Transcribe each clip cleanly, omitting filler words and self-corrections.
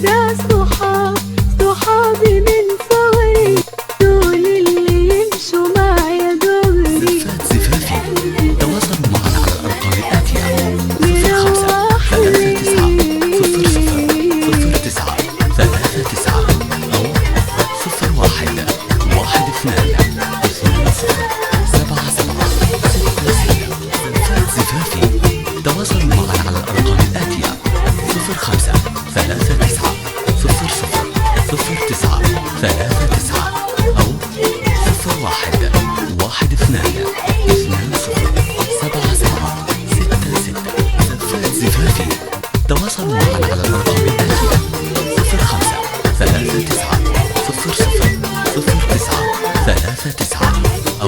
ده صحاب صحابي من صغري، دول اللي يمشوا معايا دغري. زفات زفافي تواصلوا معنا على الأرقام الآتية: 05 39 00 39 أو 01 12 77 66. زفات زفافي تواصلوا معنا على الأرقام الآتية: 05 39 00 09 أو 01 12 تواصلوا معنا على الأرقام الآتية: 05 39 00 09 أو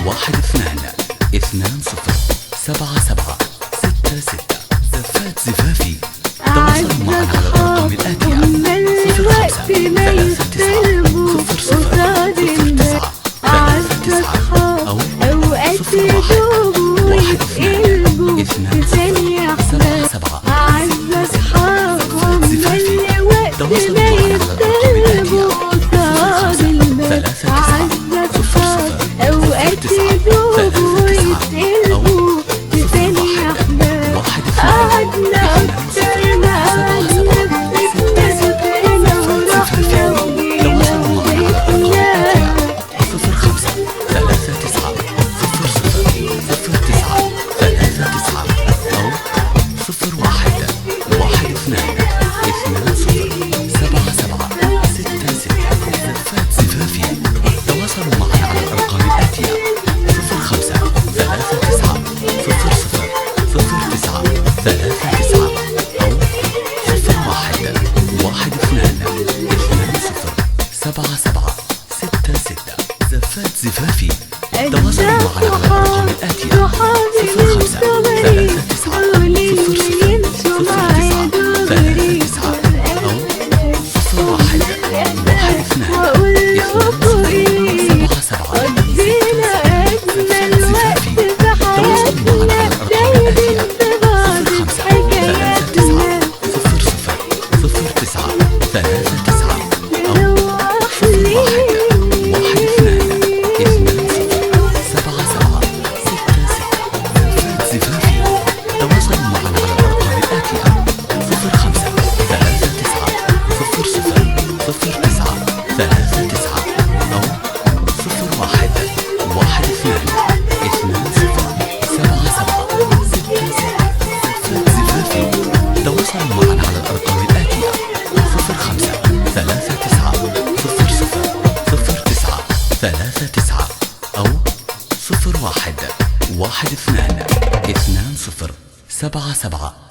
01 12 20 77 66. زفات زفافي تواصلوا معنا على الأرقام الآتية: 05 39 00 09 أو 01 12 77. أعز أصحاب زفافي تواصلوا معنا على الأرقام الآتية: 05 39 أوقات يدوبوا يتقلبوا في ثانية واحدة. قعدنا أكتر ما قعدنا اتفقنا ورحنا وجينا. 05 39 00 09 أو 01 12 20 77 66. زفات زفافي تواصلوا معنا على الأرقام الآتية: 05 39 00 09 أو 01 12 20 77 66. زفات زفافي تواصلوا معنا على الأرقام الآتية: 05 39 00 09 أو 01 12 20 77.